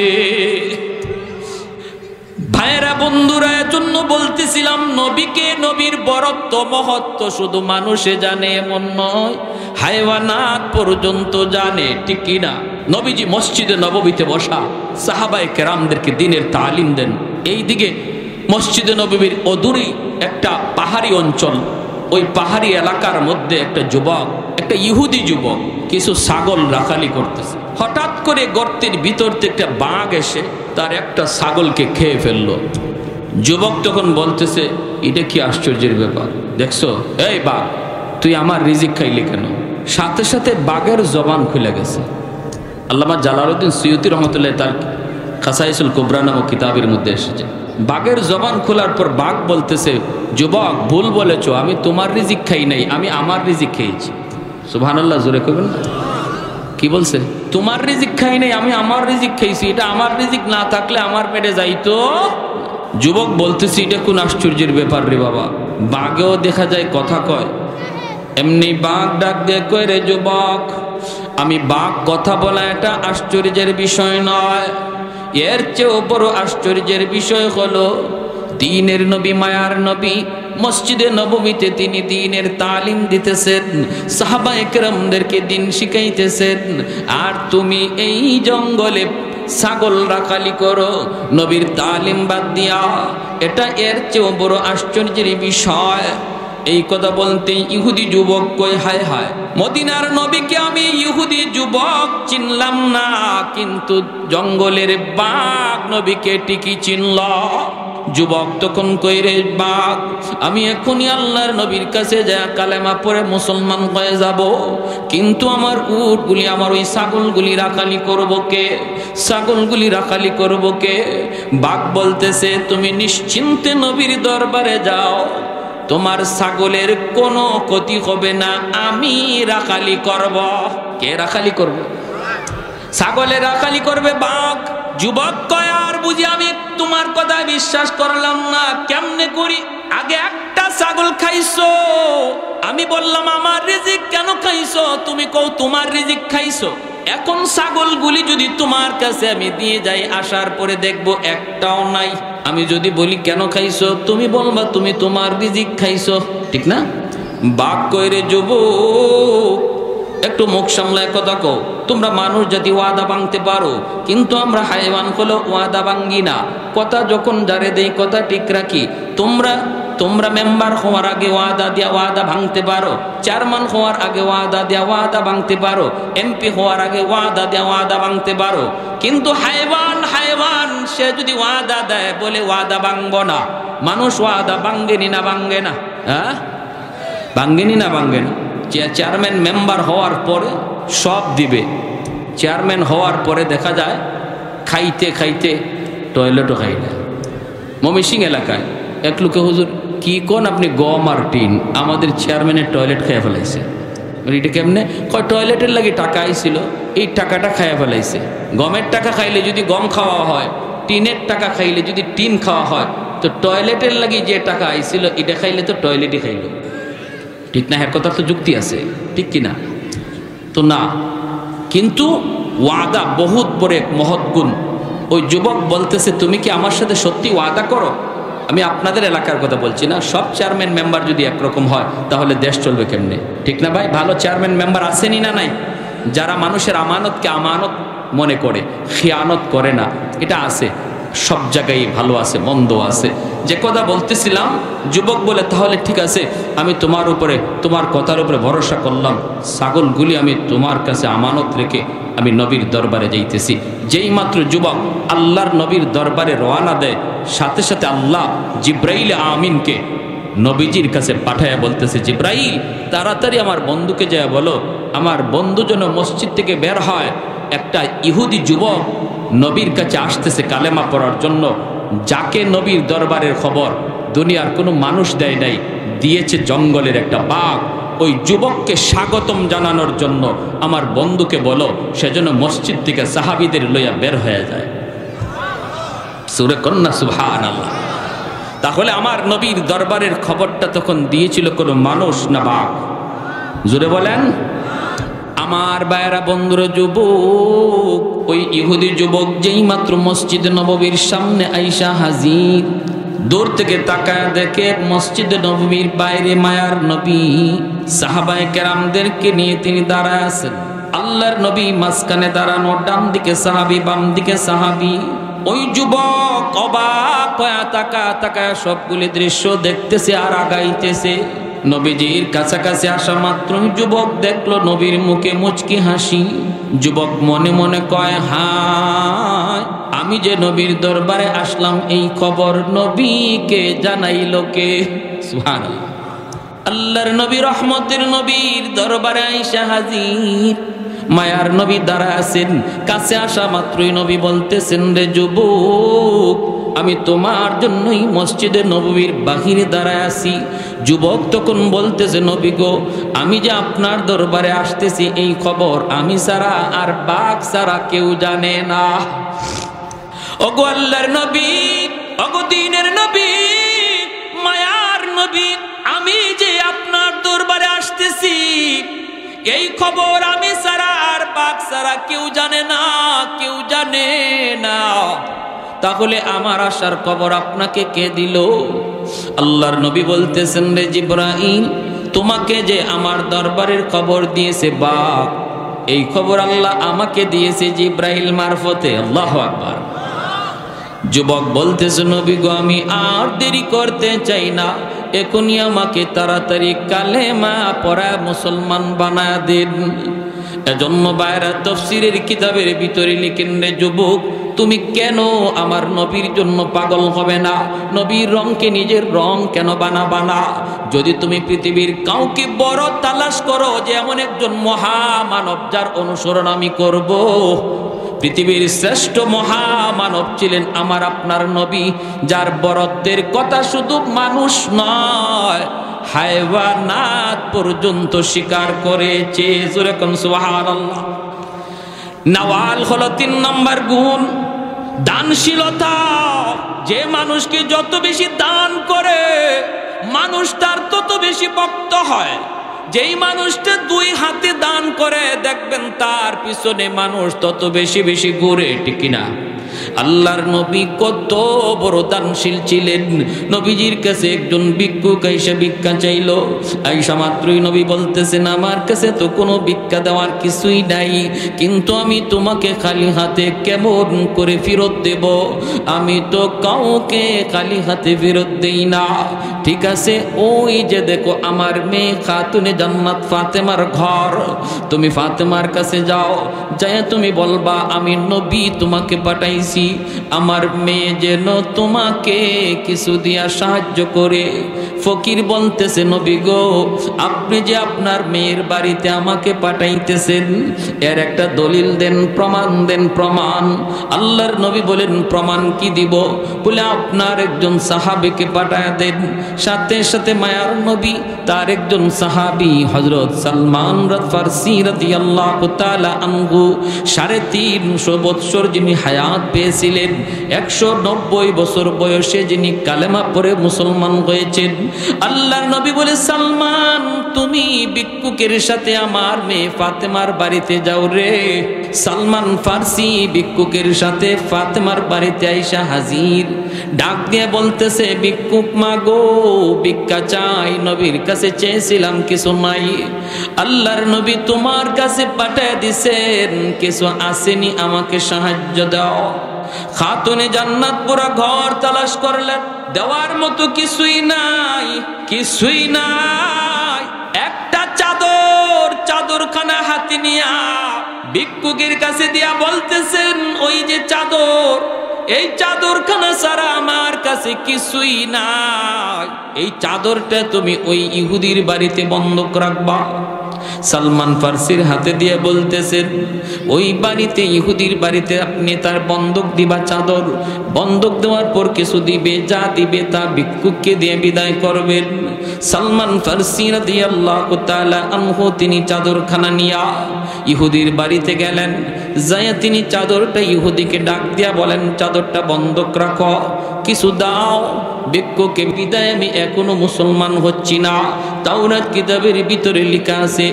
ভাইরা বন্ধুরা, এজন্য বলতেছিলাম নবীকে, নবীর বরত্ব মহত্ব শুধু মানুষে জানে এমন নয়, হায়ওয়ানাত পর্যন্ত জানে, ঠিক কিনা? নবীজি মসজিদে নববীতে বসা সাহাবায়ে কেরামদেরকে দ্বীনের তালিম দেন। এইদিকে মসজিদে নববীর অদূরে একটা পাহাড়ি অঞ্চল, ওই পাহাড়ি এলাকার মধ্যে একটা যুবক, একটা ইহুদি যুবক কিছু ছাগল রাখালি করতেছে। হঠাৎ করে গর্তের ভিতর থেকে একটা বাঘ এসে তার একটা ছাগলকে খেয়ে ফেললো। যুবক তখন বলতেছে, এটা কি আশ্চর্যের ব্যাপার, দেখছো এই বাঘ, তুই আমার রিজিক খাইলি কেন? সাথে সাথে বাঘের জবান খুলে গেছে। আল্লামা জালালউদ্দিন সুয়ুতি রহমতুল্লাহ তার খাসাইসুল কুবরা নামক কিতাবের মধ্যে এসেছে, বাঘের জবান খোলার পর বাঘ বলতেছে, যুবক ভুল বলেছ, আমি তোমার রিজিক খাই নাই, আমি আমার রিজিক খেয়েছি। সুবহানাল্লাহ, জোরে কইবেন না? কি বলছে? তোমার রিজিক খাই নাই, আমি আমার রিজিক খাইছি, এটা আমার রিজিক না থাকলে আমার পেটে যাইতো। যুবক বলতেছি, এটা কোন আশ্চর্যের ব্যাপার রে বাবা, বাঘেও দেখা যায় কথা কয়। এমনি বাঘ ডাক দিয়ে কয়, রে যুবক, আমি বাঘ কথা বলা এটা আশ্চর্যের বিষয় নয়, এর চেয়েও বড় আশ্চর্যের বিষয় হলো দ্বীনের নবী, মায়ার নবী মসজিদে নববীতে তিনি দ্বীনের তালিম দিতেছেন, সাহাবায়ে কেরামদেরকে দ্বীন শিখাইতেছেন, আর তুমি এই জঙ্গলে ছাগল রাখালি করো নবীর তালিম বাদ দিয়া, এটা এর চেয়েও বড় আশ্চর্যের বিষয়। এই কথা বলতে ইহুদি যুবক কই, হায় হায়, মদিনার নবীকে আমি ইহুদি যুবক চিনলাম না, কিন্তু জঙ্গলের বাঘ নবীকে ঠিকই চিনল। যুবক তখন কই, রে বাঘ, আমি এখনই আল্লাহর নবীর কাছে যা কালেমা পড়ে মুসলমান হয়ে যাব, কিন্তু আমার উটগুলি, আমার ওই ছাগলগুলি রাখালি করবো কে? ছাগলগুলি রাখালি করবো কে? বাঘ বলতেছে, তুমি নিশ্চিন্তে নবীর দরবারে যাও, তোমার ছাগলের কোনো ক্ষতি হবে না, আমি রাখালি করব। কে রাখালি করবে? ছাগলে রাখালি করবে বাঘ। যুবক কয়, আর বুঝি আমি তোমার কথা বিশ্বাস করলাম না, কেমনে করি? আগে একটা ছাগল খাইছো, আমি বললাম আমার রিজিক কেন খাইছো, তুমি কও তোমার রিজিক খাইছো। এখন ছাগলগুলি যদি তোমার কাছে আমি দিয়ে যাই, আসার পরে দেখবো একটাও নাই, আমি যদি বলি কেন খাইছো, তুমি বলবা তুমি তোমার রিজিক খাইছো, ঠিক না? বাঘ কয়, রে যুবক, একটু মুখ সামলায় কথা কও, তোমরা মানুষ জাতি ওয়াদা ভাঙতে পারো, কিন্তু আমরা হাইওয়ান হলো ওয়াদা ভাঙ্গি না, কথা যখন যারে দেই কথা ঠিক রাখি। তোমরা মেম্বার হওয়ার আগে ওয়াদা দিয়া ওয়াদা ভাঙতে পারো, চেয়ারম্যান হওয়ার আগে ওয়াদা দিয়া ওয়াদা ভাঙতে পারো, এমপি হওয়ার আগে ওয়াদা দিয়া ওয়াদা ভাঙতে পারো, কিন্তু হাইওয়ান সে যদি ওয়াদা দেয় বলে ওয়াদা ভাঙবো না, মানুষ ওয়াদা ভাঙ্গেনি না ভাঙ্গে না? হ্যাঁ, ভাঙ্গেনি না ভাঙ্গে না? চেয়ারম্যান মেম্বার হওয়ার পরে সব দিবে, চেয়ারম্যান হওয়ার পরে দেখা যায় খাইতে খাইতে টয়লেটও খাই না। ময়মনসিং এলাকায় এক লোকে, হুজুর কি কোন আপনি, গম আর টিন আমাদের চেয়ারম্যানের টয়লেট খেয়ে ফেলাইছে। এটা কেমনে? কয় টয়লেটের লাগে টাকা আইছিল, এই টাকাটা খাইয়া ফেলাইছে। গমের টাকা খাইলে যদি গম খাওয়া হয়, টিনের টাকা খাইলে যদি টিন খাওয়া হয়, তো টয়লেটের লাগে যে টাকা আইছিল এটা খাইলে তো টয়লেটই খাইল, ঠিক না? হ্যাঁ, কথা তো যুক্তি আছে, ঠিক কিনা? তো না, কিন্তু ওয়াদা বহুত বড় এক মহৎ গুণ। ওই যুবক বলতেছে, তুমি কি আমার সাথে সত্যি ওয়াদা করো? আমি আপনাদের এলাকার কথা বলছি না, সব চেয়ারম্যান মেম্বার যদি একরকম হয় তাহলে দেশ চলবে কেমনে? ঠিক না ভাই? ভালো চেয়ারম্যান মেম্বার আসেনি না নাই? যারা মানুষের আমানতকে আমানত মনে করে, খিয়ানত করে না, এটা আছে। সব জায়গায় ভালো আছে, মন্দ আছে। যে কথা বলতেছিলাম, যুবক বলে তাহলে ঠিক আছে, আমি তোমার উপরে, তোমার কথার উপরে ভরসা করলাম, ছাগলগুলি আমি তোমার কাছে আমানত রেখে আমি নবীর দরবারে যাইতেছি। যেই মাত্র যুবক আল্লাহর নবীর দরবারে রওনা দেয়, সাথে সাথে আল্লাহ জিব্রাইল আমিনকে নবীজির কাছে পাঠায়া বলতেছে, জিব্রাইল তাড়াতাড়ি আমার বন্ধুকে যায় বলো, আমার বন্ধু যেন মসজিদ থেকে বের হয়। একটা ইহুদি যুবক নবীর কাছে আসতেছে কালেমা পড়ার জন্য, যাকে নবীর দরবারের খবর দুনিয়ার কোনো মানুষ দেয় নাই, দিয়েছে জঙ্গলের একটা বাঘ। ওই যুবককে স্বাগতম জানানোর জন্য আমার বন্ধুকে বলো, সেজন্য মসজিদ থেকে সাহাবীদের লইয়া বের হয়ে যায়। সূরা কন্যা, সুবহানাল্লাহ। তাহলে আমার নবীর দরবারের খবরটা তখন দিয়েছিল কোনো মানুষ না বাঘ? জোরে বলেন। আমার বায়রা বন্ধুরা, যুবক, ওই ইহুদি যুবক যেই মাত্র মসজিদ নববীর সামনে আইসা হাজির, দূর থেকে তাকায় দেখে মসজিদ নববীর বাইরে মায়ার নবী সাহাবায়ে কেরামদেরকে নিয়ে তিনি দাঁড়ায় আছেন। আল্লাহর নবী মাঝখানে দাঁড়ানো, ডান দিকে সাহাবী, বাম দিকে সাহাবী। ওই যুবক অবাক হয়ে তাকায় সবগুলি দৃশ্য দেখতেছে আর আগাইতেছে। নবীজির কাছাকাছি আসা মাত্রই যুবক দেখলো নবীর মুখে মুচকি হাসি। যুবক মনে মনে কয়, হায়, আমি যে নবীর দরবারে আসলাম এই খবর নবীকে জানাইলো কে? সুবহানাল্লাহ। আল্লাহর নবী, রহমতের নবীর দরবারে আইসা হাজির। মায়ার নবী দাঁড়ায় আছেন। কাছে আসা মাত্রই নবী বলতেছেন, রে যুবক, আমি তোমার জন্যই মসজিদে নববীর বাহিরে দাঁড়ায় আছি। যুবক তখন বলতেছে, নবী গো, আমি যে আপনার দরবারে আসতেছি এই খবর আমি ছাড়া আর বাঘ ছাড়া কেউ জানে না। ওগো আল্লাহর নবী, ওগো দ্বীনের নবী, মায়ার নবী, আমি যে আপনার দরবারে আসতেছি এই খবর আমি ছাড়া আর বাঘ ছাড়া কেউ জানে না, কেউ জানে না। তাহলে আমার আসার খবর আপনাকে কে দিল? আল্লাহর নবী বলতেছেন, রে জিবরাইল, তোমাকে যে আমার দরবারের খবর দিয়েছে বাঘ, এই খবর আল্লাহ আমাকে দিয়েছে জিবরাইল মারফতে। আল্লাহু আকবার। যুবক বলতেছে, নবী গো, আমি আর দেরি করতে চাই না, এখনই আমাকে তাড়াতাড়ি কালেমা পড়া মুসলমান বানায় দেন। এজন্য বাইরা তাফসীরের কিতাবের ভিতরে লিখেন, রে যুবক, তুমি কেন আমার নবীর জন্য পাগল হবে না? নবীর রংকে নিজের রং কেন বানাবানা? যদি তুমি পৃথিবীর কাউকে বড় তালাশ করো যে এমন একজন মহামানব যার অনুসরণ আমি করব, পৃথিবীর শ্রেষ্ঠ মহামানব ছিলেন আমার আপনার নবী, যার বরত্বের কথা শুধু মানুষ নয়, হায়ওয়ানাত পর্যন্ত স্বীকার করেছে। যেরকম সুবহানাল্লাহ। নওয়াল হলো 3 নম্বর গুণ, দানশীলতা। যে মানুষকে যত বেশি দান করে মানুষ তার তত বেশি ভক্ত হয়। যেই মানুষটা 2 হাতে দান করে দেখবেন তার পিছনে মানুষ তত বেশি বেশি ঘুরে, ঠিক কিনা? আল্লাহর নবী কত বড় দানশীল ছিলেন। নবীজির কাছে একজন ভিক্ষুক এসে ভিক্ষা চাইল। আইসা মাত্রই নবী বলতেছেন, আমার কাছে তো কোনো ভিক্ষা দেওয়ার কিছুই নাই, কিন্তু আমি তোমাকে খালি হাতে কেমন করে ফেরত দেব? আমি তো কাউকে খালি হাতে ফেরত দেই না। ঠিক আছে, ওই যে দেখো আমার মেয়ে খাতুনে জান্নাত ফাতেমার ঘর, তুমি ফাতেমার কাছে যাও, যায় তুমি বলবা আমি নবী তোমাকে পাঠাইছি, আমার মেয়ে যেন তোমাকে কিছু দিয়া সাহায্য করে। ফকির বলতেছে, নবী গো, আপনি যে আপনার মেয়ের বাড়িতে আমাকে পাঠাইতেছেন এর একটা দলিল দেন, প্রমাণ দেন, প্রমাণ। আল্লাহর নবী বলেন, প্রমাণ কি দিব? বলে আপনার একজন সাহাবীকে পাঠায় দেন। সাথে সাথে মায়ার নবী তার একজন সাহাবী হযরত সালমান ফারসি রাদিয়াল্লাহু তাআলা আনহু 350 বছর যিনি হায়াত পেয়েছেন, ছিলেন 190 বছর বয়সে যিনি কালেমা পড়ে মুসলমান হয়েছেন। আল্লাহর নবী বলে, সালমান তুমি ভিক্ষুকের সাথে আমার মেয়ে ফাতেমার বাড়িতে যাও রে। সালমান ফার্সি ভিক্ষুকের সাথে ফাতেমার বাড়িতে আইসা হাজির। ডাক দিয়ে বলতেছে, ভিক্ষুক মাগো ভিক্ষা চাই, নবীর কাছে চেয়েছিলাম কিছু নাই, আল্লাহর নবী তোমার কাছে পাঠিয়ে দিছেন কিছু আসেনি, আমাকে সাহায্য দাও। খাতুনে জান্নাত পুরা ঘর তালাশ করলেন, দেওয়ার মতো কিছুই নাই, কিছুই নাই। একটা চাদরখানা হাতে নিয়া ভিক্ষুকের কাছে দিয়া বলতেছেন, ওই যে চাদর, এই চাদরখানা ছাড়া আমার কাছে কিছুই নাই, এই চাদরটা তুমি ওই ইহুদির বাড়িতে বন্ধক রাখবা। সালমান ফার্সির হাতে দিয়ে বলতেছেন, ওই বাড়িতে ইহুদির বাড়িতে আপনি তার বন্ধক দিবা চাদর, বন্ধক দেওয়ার পর কিছু দিবে, যা দিবে তা ভিক্ষুককে দিয়ে বিদায় করবেন। সালমান ফার্সি রাদিয়াল্লাহু তাআলা আনহু তিনি চাদরখানা নিয়া ইহুদির বাড়িতে গেলেন। যাইয়া তিনি চাদরটা ইহুদিকে ডাক দিয়া বলেন, চাদরটা বন্ধক রাখো, কিছু দাও, ভিক্ষুককে বিদায়, আমি এখনো মুসলমান হচ্ছি না। তাওরাত কিতাবের ভিতরে লেখা আছে,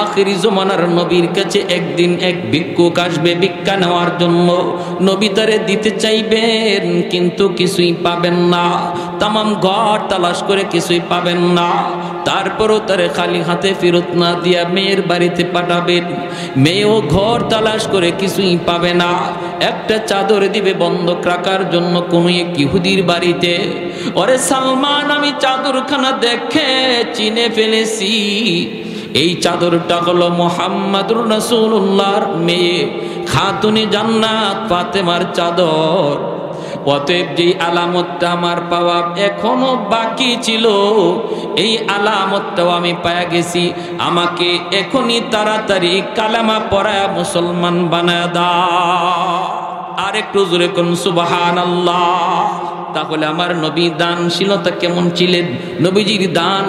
আখিরি জমানার নবীর কাছে একদিন এক ভিক্ষুক আসবে ভিক্ষা নেওয়ার জন্য। নবী তারে দিতে চাইবেন কিন্তু কিছুই পাবেন না, তামাম ঘর তালাশ করে কিছুই পাবেন না। তারপরও তারে খালি হাতে ফেরত না দিয়া মেয়ের বাড়িতে পাঠাবেন। মেয়েও ঘর তালাশ করে কিছুই পাবে না, একটা চাদর দিবে বন্ধক রাখার জন্য কোন এক ইহুদির বাড়িতে। ওরে সালমান, আমি চাদরখানা দেখে চিনে ফেলেছি, এই চাদরটা হলো মুহাম্মাদুর রাসূলুল্লাহর মেয়ে খাতুনে জান্নাত ফাতেমার চাদর। অতএব যেই আলামতটা আমার পাওয়া এখনো বাকি ছিল, এই আলামতটাও আমি পায়া গেছি, আমাকে এখনই তাড়াতাড়ি কালেমা পড়ায়া মুসলমান বানায় দাও। আর একটু জোরে কোন সুবহানাল্লাহ। তাহলে আমার নবী দানশীলতা কেমন ছিলেন, নবীজির দান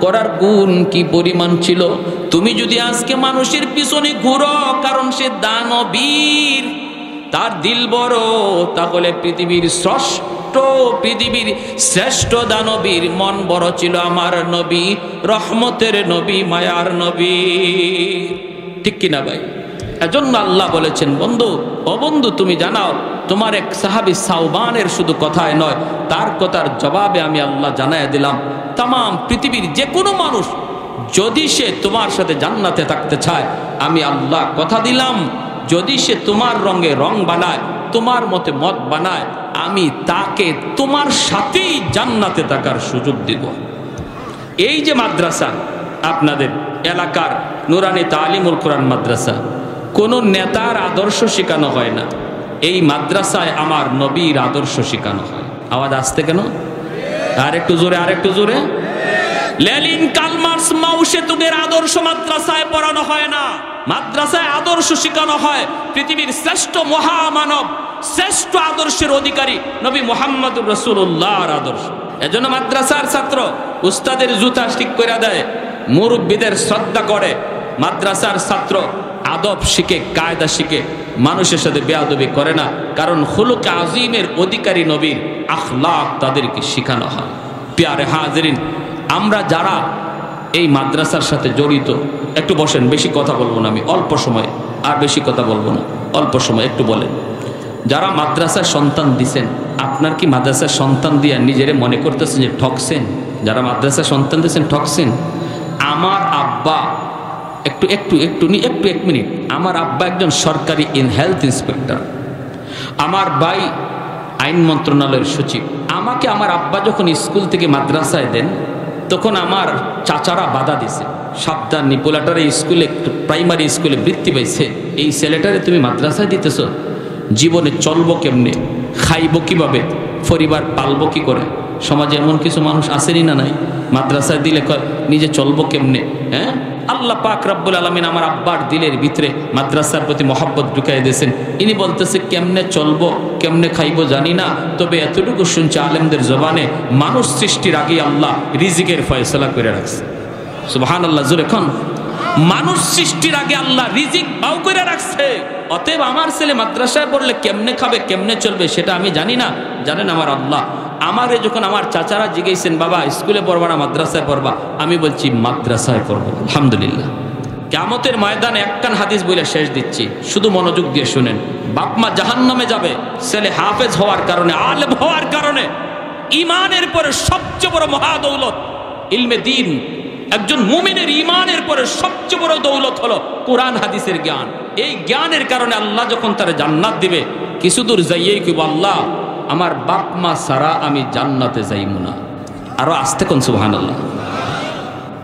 করার গুণ কি পরিমাণ ছিল। তুমি যদি আজকে মানুষের পিছনে ঘুরো কারণ সে দানবীর, তার দিল বড়, তাহলে পৃথিবীর শ্রেষ্ঠ দানবীর মন বড় ছিল আমার নবী, রহমতের নবী, মায়ার নবী। ঠিক কিনা ভাই? এজন্য আল্লাহ বলেছেন, বন্ধু ও বন্ধু তুমি জানাও, তোমার এক সাহাবী সাওবানের শুধু কথায় নয়, তার কথার জবাবে আমি আল্লাহ জানায় দিলাম, তাম পৃথিবীর যে কোনো মানুষ যদি সে তোমার সাথে জান্নাতে থাকতে চায়, আমি আল্লাহ কথা দিলাম, যদি সে তোমার রঙে রং বানায়, তোমার মতে মত বানায়, আমি তাকে তোমার সাথেই জান্নাতে থাকার সুযোগ দিব। এই যে মাদ্রাসা, আপনাদের এলাকার নুরানি তালিমুল কোরআন মাদ্রাসা, কোনো নেতার আদর্শ শেখানো হয় না, এই মাদ্রাসায় আমার নবীর আদর্শ শেখানো হয়। আওয়াজ আসতে কেন? আরেকটু জোরে, আরেকটু জোরে। লেনিন, কার্ল মার্কস, মাও সেতুংয়ের আদর্শ মাদ্রাসায় পড়ানো হয় না, মাদ্রাসায় আদর্শ শেখানো হয় পৃথিবীর শ্রেষ্ঠ মহামানব, শ্রেষ্ঠ আদর্শের অধিকারী নবী মুহাম্মদুর রাসূলুল্লাহর আদর্শ। এজন্য মাদ্রাসার ছাত্র উস্তাদের জুতা ঠিক করে দেয়, মুরব্বীদের শ্রদ্ধা করে। মাদ্রাসার ছাত্র আদব শিখে, কায়দা শিখে, মানুষের সাথে বেয়াদবি করে না, কারণ খুলুক আজিমের অধিকারী নবীর আখলাক তাদেরকে শেখানো হয়। প্যারে হাজিরিন, আমরা যারা এই মাদ্রাসার সাথে জড়িত, একটু বসেন, বেশি কথা বলবো না আমি, অল্প সময়, আর বেশি কথা বলবো না, অল্প সময় একটু বলেন। যারা মাদ্রাসার সন্তান দিছেন, আপনার কি মাদ্রাসার সন্তান দিয়া নিজেরে মনে করতেছেন যে ঠকছেন? যারা মাদ্রাসার সন্তান দিয়েছেন ঠকছেন? আমার আব্বা এক মিনিট, আমার আব্বা একজন সরকারি হেলথ ইন্সপেক্টর, আমার ভাই আইন মন্ত্রণালয়ের সচিব। আমাকে আমার আব্বা যখন স্কুল থেকে মাদ্রাসায় দেন, তখন আমার চাচারা বাধা দিছে, সাবধান, নিপোলাটারে স্কুলে, প্রাইমারি স্কুলে বৃত্তি পাইছে, এই ছেলেটারে তুমি মাদ্রাসায় দিতেছ, জীবনে চলবো কেমনে, খাইব কিভাবে, পরিবার পালবো কি করে? সমাজে এমন কিছু মানুষ আসেনি না নাই, মাদ্রাসায় দিলে নিজে চলবো কেমনে? হ্যাঁ, আল্লাহ পাক রব্বুল আলামিন আমার আব্বার দিলের ভিতরে মাদ্রাসার প্রতি মহব্বত ঢুকাই দিয়েছেন। ইনি বলতেছে, কেমনে চলবো, কেমনে খাইবো জানি না, তবে এতটুকু শুনছে আলেমদের জবানে, মানুষ সৃষ্টির আগে আল্লাহ রিজিকের ফয়সালা করে রাখছে। সুবহানাল্লাহ, জোরে খান। মানুষ সৃষ্টির আগে আল্লাহ রিজিক বাউ করে রাখছে। অতএব আমার ছেলে মাদ্রাসায় পড়লে কেমনে খাবে কেমনে চলবে সেটা আমি জানি না, জানেন আমার আল্লাহ। আমারে যখন আমার চাচারা জিজ্ঞেসেন বাবা স্কুলে পড়বা না মাদ্রাসায় পড়বা, আমি বলছি মাদ্রাসায় পড়বো। আলহামদুলিল্লাহ। কিয়ামতের ময়দানে একখান হাদিস বলে শেষ দিচ্ছি, শুধু মনোযোগ দিয়ে শুনেন। বাপমা জাহান্নামে যাবে, ছেলে হাফেজ হওয়ার কারণে, আলেম হওয়ার কারণে। ইমানের পরে সবচেয়ে বড় মহাদৌলত ইলমে দ্বীন। একজন মুমিনের ইমানের পরে সবচেয়ে বড় দৌলত হলো কোরআন হাদিসের জ্ঞান। এই জ্ঞানের কারণে আল্লাহ যখন তার জান্নাত দিবে, কিছু দূর যাইয়েই কইব আল্লাহ আমার বাপ মা সারা আমি জান্নাতে যাইমু না। আরো আস্তে কোন সুবহানাল্লাহ।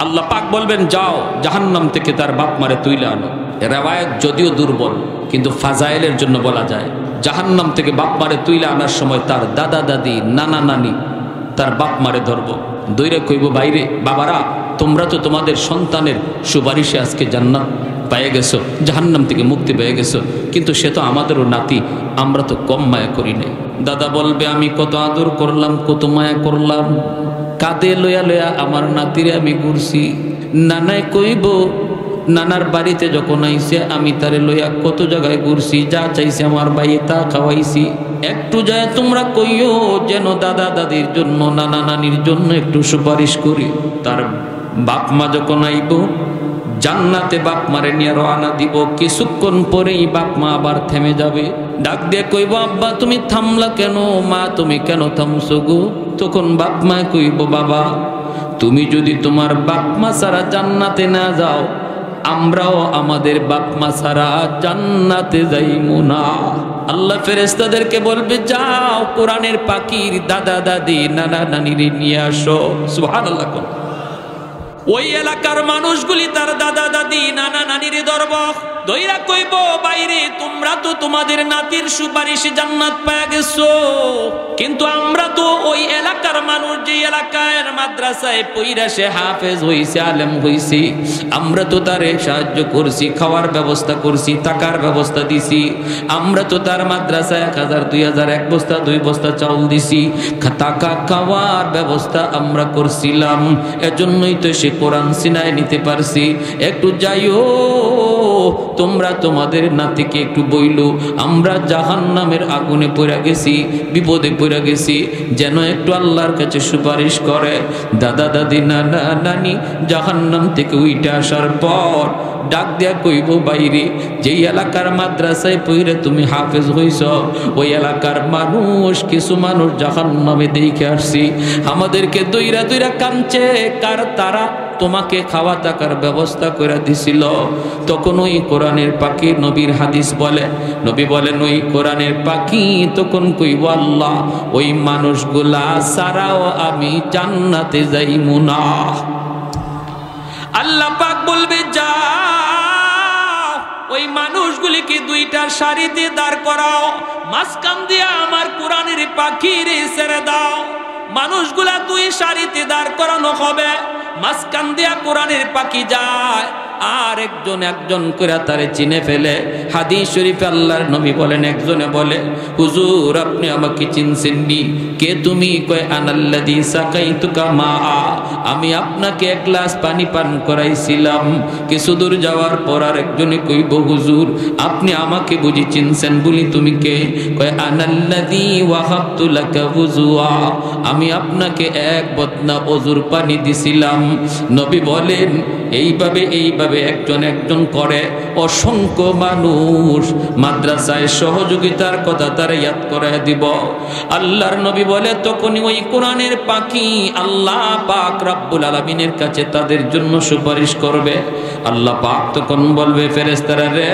আল্লাহ পাক বলবেন যাও জাহান্নাম থেকে তার বাপ মারে তুইলে আনো। রেওয়ায়েত যদিও দুর্বল কিন্তু ফাজাইলের জন্য বলা যায়, জাহান্নাম থেকে বাপ মারে তুইলে আনার সময় তার দাদা দাদি নানা নানি তার বাপ মারে ধরবো, দইরে কইব বাইরে বাবারা তোমরা তো তোমাদের সন্তানের সুপারিশে আজকে জান্নাত পেয়ে গেছো, জাহান্নাম থেকে মুক্তি পেয়ে গেছো, কিন্তু সে তো আমাদেরও নাতি, আমরা তো কম মায়া করি নাই। দাদা বলবে আমি কত আদর করলাম, কত মায়া করলাম, কাঁদে লয়া লয়া আমার নাতিরে আমি ঘুরছি। নানায় কইব নানার বাড়িতে যখন আইসে আমি তারে লইয়া কত জায়গায় ঘুরছি, যা চাইছে আমার ভাই তা খাওয়াইছি। একটু যায় তোমরা কইও যেন দাদা দাদির জন্য নানা নানির জন্য একটু সুপারিশ করি। তার বাপ মা যখন আইব জান্নাতে বাপ মারে নিয়ে রওনা দিব, কিছুক্ষণ পরেই বাপ মা আবার থেমে যাবে। ডাক দিয়ে কইব আব্বা তুমি থামলা কেন, মা তুমি কেন থামছো গো? তখন বাপ মা কইব বাবা তুমি যদি তোমার বাপ মা ছাড়া জান্নাতে না যাও, আমরাও আমাদের বাপ মা ছাড়া জান্নাতে যাইমু না। আল্লাহ ফেরেশতাদেরকে বলবে যাও কোরআনের পাখির দাদা দাদি নানা নানিরে নিয়ে আসো। সুবহানাল্লাহ। ওই এলাকার মানুষগুলি তার দাদা দাদি নানা নানিরে ধরব, দইরা কইব বাইরে তোমরা তো তোমাদের নাতির সুপারিশে জান্নাত পেয়ে গেছো, কিন্তু আমরা তো ওই এলাকার মানুষ, যে এলাকার মাদ্রাসায় পইরা সে হাফেজ হইছে আলেম হইছি, আমরা তো তারে সাহায্য করছি, খাওয়ার ব্যবস্থা করছি, টাকার ব্যবস্থা দিছি, আমরা তো তার মাদ্রাসায় 1000 2000 এক বস্তা 2 বস্তা চাউল দিছি, টাকা খাওয়ার ব্যবস্থা আমরা করছিলাম, এজন্যই তো সে কোরআন সিনায় নিতে পারছি। একটু যাইও তোমরা তোমাদের নাতিকে একটু বইলো আমরা জাহান্নামের আগুনে পড়ে গেছি, বিপদে পড়ে গেছি, যেন একটু আল্লাহর কাছে সুপারিশ করে। দাদা দাদি নানা নানি জাহান্নাম থেকে উইটা আসার পর ডাক দিয়া কইব বাইরে যেই এলাকার মাদ্রাসায় পইরে তুমি হাফেজ হইছ, ওই এলাকার মানুষ কিছু মানুষ জাহান্নামে দেখে আসছি, আমাদেরকে দইরা দইরা কাঁদছে, কার তারা তোমাকে খাওয়া টাকার ব্যবস্থা করে দিছিল। তখন ওই কোরআনের পাখি নবীর হাদিস বলে, নবী বলেন ওই কোরআনের পাখি তখন কইব আল্লাহ ওই মানুষগুলা সারাও আমি জান্নাতে যাইমু না। আল্লাহ পাক বলবে যাও ওই মানুষগুলিকে 2টা সারিতে দাঁড় করাও, মাঝখান দিয়ে আমার কোরআনের পাখিরে ছেড়ে দাও। মানুষগুলা 2 সারিতে দাঁড় করানো হবে, মাঝখান দিয়া কোরআনের পাখি যায়, আর একজন একজন করে তারে চিনে ফেলে। হাদিস শরীফে আল্লাহর নবী বলেন, একজনে বলে হুজুর আপনি আমাকে চিনছেননি, কে তুমি? কয় আনাল্লাযী সাকাইতুকা মা, আমি আপনাকে 1 গ্লাস পানি পান করাইছিলাম। কিছু দূর যাওয়ার পর আর একজনে কইব হুজুর আপনি আমাকে বুঝি চিনছেন, বলি তুমি কে? কয় আনাল্লাযী ওয়াহাবতু লাকা ওযুআ, আমি আপনাকে 1 বদনা ওযুর পানি দিছিলাম। নবী বলেন এইভাবে একজন একজন করে অসংখ্য মানুষ মাদ্রাসায় সহযোগিতার কথা তারা ইয়াদ করে দিব। আল্লাহর নবী বলে তখনই ওই কোরআনের পাখি আল্লাহ পাক রব্বুল আলামিনের কাছে তাদের জন্য সুপারিশ করবে। আল্লাহ পাক তখন বলবে ফেরেশতারা রে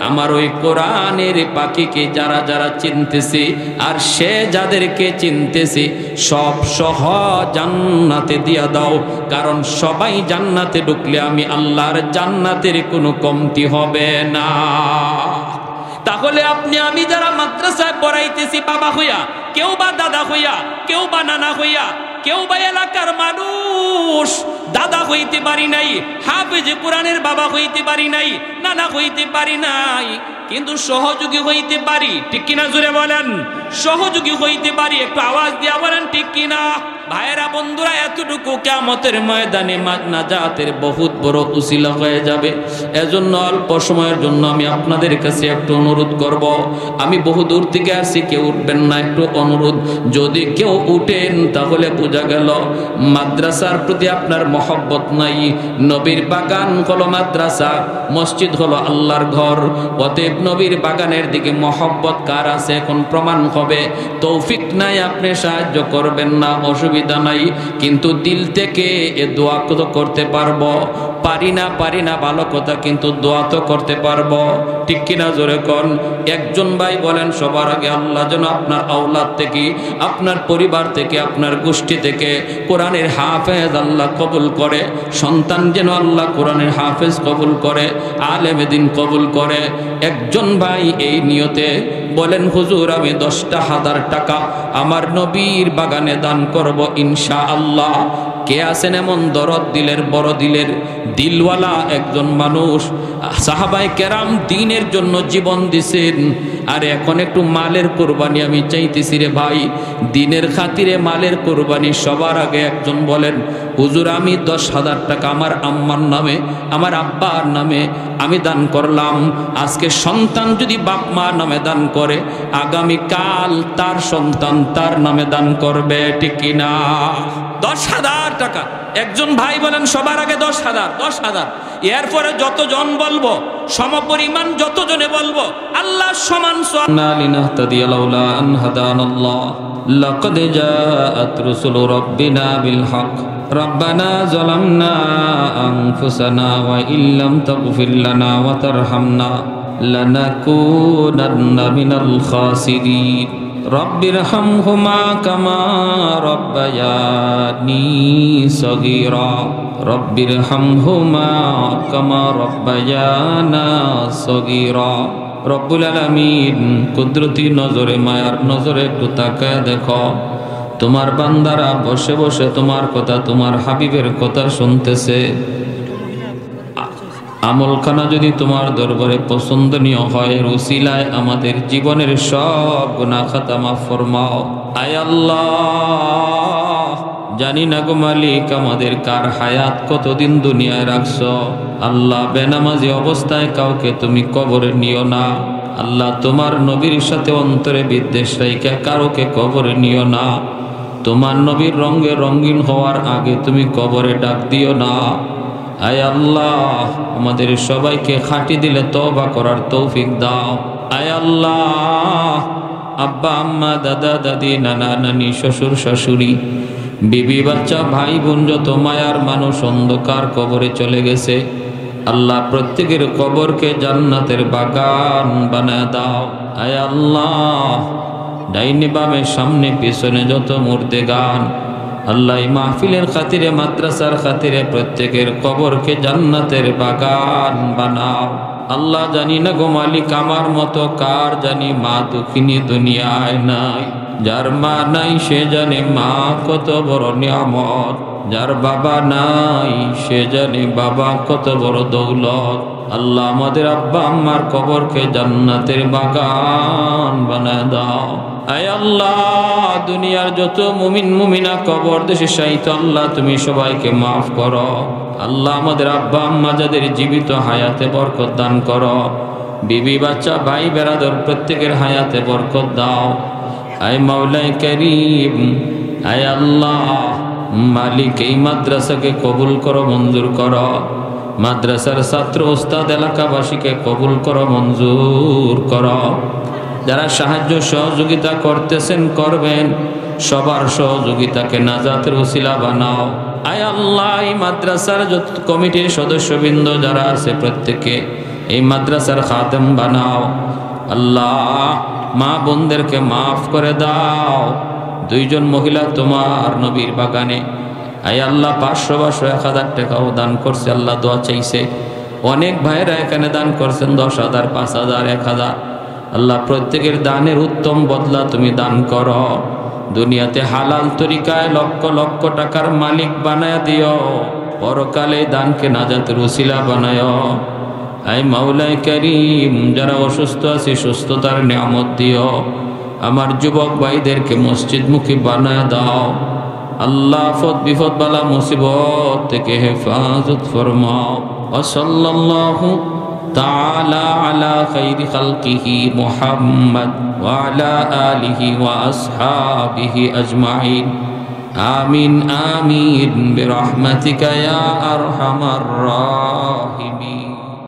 আমার ওই কোরআনের পাখিকে যারা যারা চিনতেছে আর সে যাদেরকে চিনতেছে সব সহ জান্নাতে দিয়া দাও, কারণ সবাই জান্নাতে ঢুকলে আমি আল্লাহর জান্নাতের কোনো কমতি হবে না। তাহলে আপনি আমি যারা মাদ্রাসায় পড়াইতেছি বাবা হইয়া, কেউ বা দাদা হইয়া, কেউ বা নানা হইয়া, কেউ বা এলাকার মানুষ, দাদা হইতে পারি নাই, হাফেজ কোরআনের বাবা হইতে পারি নাই, নানা হইতে পারি নাই, কিন্তু সহযোগী হইতে পারি, ঠিক কিনা জোরে বলেন? সহযোগী হইতে পারি, একটু আওয়াজ দিয়া বলেন ঠিক কিনা? ভাইয়েরা বন্ধুরা, এতটুকু কিয়ামতের ময়দানে নাজাতের বহুত বড় উসিলা হয়ে যাবে। এজন্য অল্প সময়ের জন্য আমি আপনাদের কাছে একটু অনুরোধ করব। আমি বহু দূর থেকে আসছি, কেউ উঠবেন না, একটু অনুরোধ। যদি কেউ উঠেন তাহলে বোঝা গেল মাদ্রাসার প্রতি আপনার মহব্বত নাই। নবীর বাগান হলো মাদ্রাসা, মসজিদ হলো আল্লাহর ঘর। অতএব নবীর বাগানের দিকে মহব্বত কার আছে এখন প্রমাণ হবে। তৌফিক নাই, আপনি সাহায্য করবেন না, অসুবিধা নাই, কিন্তু দিল থেকে এ দোয়া তো করতে পারবো। পারি না ভালো কথা, কিন্তু দোয়া তো করতে পারবো, ঠিক কিনা জোরে কোন? একজন ভাই বলেন সবার আগে আল্লাহ যেন আপনার আওলাদ থেকে, আপনার পরিবার থেকে, আপনার গোষ্ঠী থেকে কোরআনের হাফেজ আল্লাহ কবুল করে। সন্তান যেন আল্লাহ কোরআনের হাফেজ কবুল করে, আলেমে দিন কবুল করে। একজন ভাই এই নিয়তে বলেন, হুজুর আমি 10,000 টাকা আমার নবীর বাগানে দান করব ইনশাআল্লাহ। কে আছেন এমন দরদ দিলের, বড় দিলের, দিলওয়ালা একজন মানুষ? সাহাবায়ে কেরাম দ্বীনের জন্য জীবন দিছেন, আর এখন একটু মালের কোরবানি আমি চাইতেছি রে ভাই। দ্বীনের খাতিরে মালের কোরবানি সবার আগে একজন বলেন, হুজুর আমি 10,000 টাকা আমার আম্মার নামে, আমার আব্বার নামে আমি দান করলাম। আজকে সন্তান যদি বাপ মা নামে দান করে, আগামী কাল তার সন্তান তার নামে দান করবে, ঠিক কিনা? 10,000 টাকা একজন ভাই বলেন সবার আগে 10,000। এরপরে যতজন বলবো সমপরিমাণ, যতজনে বলবো আল্লাহ সমান লাকাদ জাআত রুসুলু রাব্বিনা বিল হক রব্বানা যালামনা আনফুসানা ওয়া ইল্লাম তাগফির লানা ওয়া তারহামনা লানাকুনান্না মিনাল খাসিরিন রব্বিরহামহুমা কামা রব্বায়ানি সগীরা রব্বিরহামহুমা কামা রব্বায়ানা সগীরা। রব্বুল আলামিন কুদরতি নজরে, মায়ার নজরে একটু তাকায় দেখো, তোমার বান্দারা বসে বসে তোমার কথা, তোমার হাবিবের কথা শুনতেছে। আমলখানা যদি তোমার দরবারে পছন্দনীয় হয়, উসিলায় আমাদের জীবনের সব গুনাহ খাতা মাফ ফরমাও। আয় আল্লাহ, জানি না গো মালিক আমাদের কার হায়াত কতদিন দুনিয়ায় রাখছো। আল্লাহ বেনামাজি অবস্থায় কাউকে তুমি কবরে নিও না। আল্লাহ তোমার নবীর সাথে অন্তরে বিদ্বেষ রাইখা কারোকে কবরে নিও না। তোমার নবীর রঙে রঙিন হওয়ার আগে তুমি কবরে ডাক দিও না। আয় আল্লাহ আমাদের সবাইকে খাঁটি দিলে তওবা করার তৌফিক দাও। আয় আল্লাহ আব্বা আম্মা, দাদা দাদি, নানা নানি, শ্বশুর শাশুড়ি, বিবি বাচ্চা, ভাই বোন, যত মায়ার মানুষ অন্ধকার কবরে চলে গেছে, আল্লাহ প্রত্যেকের কবরকে জান্নাতের বাগান বানায় দাও। আয় আল্লাহ ডাইনে বামে সামনে পিছনে যত মুর্দেগান, আল্লাহ মাহফিলের খাতিরে, মাদ্রাসার খাতিরে প্রত্যেকের কবরকে জান্নাতের বাগান বানাও। আল্লাহ জানি না গো মালিক আমার মতো কার জানি মা দুঃখিনী দুনিয়ায় নাই। যার মা নাই সে জানে মা কত বড় নিয়ামত, যার বাবা নাই সে জানে বাবা কত বড় দৌলত। আল্লাহ আমাদের আব্বা আম্মার কবরকে জান্নাতের বাগান বানায় দাও। আয় আল্লাহ দুনিয়ার যত মুমিন মুমিনা কবর দেশে শায়িত, আল্লাহ তুমি সবাইকে মাফ করো। আল্লাহ আমাদের আব্বা আম্মা যাদের জীবিত হায়াতে বরকত দান করো। বিবি বাচ্চা ভাই বেরাদর প্রত্যেকের হায়াতে বরকত দাও। আয় মাওলাই করিম, আয় আল্লাহ মালিক এই মাদ্রাসাকে কবুল করো, মঞ্জুর করো। মাদ্রাসার ছাত্র ওস্তাদ এলাকাবাসীকে কবুল করো, মঞ্জুর করো। যারা সাহায্য সহযোগিতা করতেছেন, করবেন, সবার সহযোগিতাকে নাজাতের ওসিলা বানাও। আয় আল্লাহ এই মাদ্রাসার যত কমিটির সদস্যবৃন্দ যারা আছে প্রত্যেকে এই মাদ্রাসার খাদেম বানাও। আল্লাহ মা বোনদেরকে মাফ করে দাও। 2 জন মহিলা তোমার নবীর বাগানে, আয় আল্লাহ 500 বা 1000 টাকাও দান করছে, আল্লাহ দোয়া চাইছে। অনেক ভাইরা এখানে দান করছেন 10,000, 5,000, 1,000। আল্লাহ প্রত্যেকের দানের উত্তম বদলা তুমি দান করো। দুনিয়াতে হালাল তরিকায় লক্ষ লক্ষ টাকার মালিক বানায় দিও, পরকালে দানকে নাজাতের উসিলা বানায়। আয় মাওলাই করিম, যারা অসুস্থ আছে সুস্থতার নিয়ামত দিও। আমার যুবক ভাইদেরকে মসজিদমুখী বানায় দাও। আল্লাহ আফত বিপদ বালা মুসিবত থেকে হেফাজত ফরমাও। ওয়া সাল্লাল্লাহু তাআলা আলা খাইরি খালকিহি মুহাম্মদ ওয়া আলা আলিহি ওয়া আসহাবিহি আজমাইন। আমিন আমিন বিরহমাতিকা ইয়া আরহামার রাহিমিন।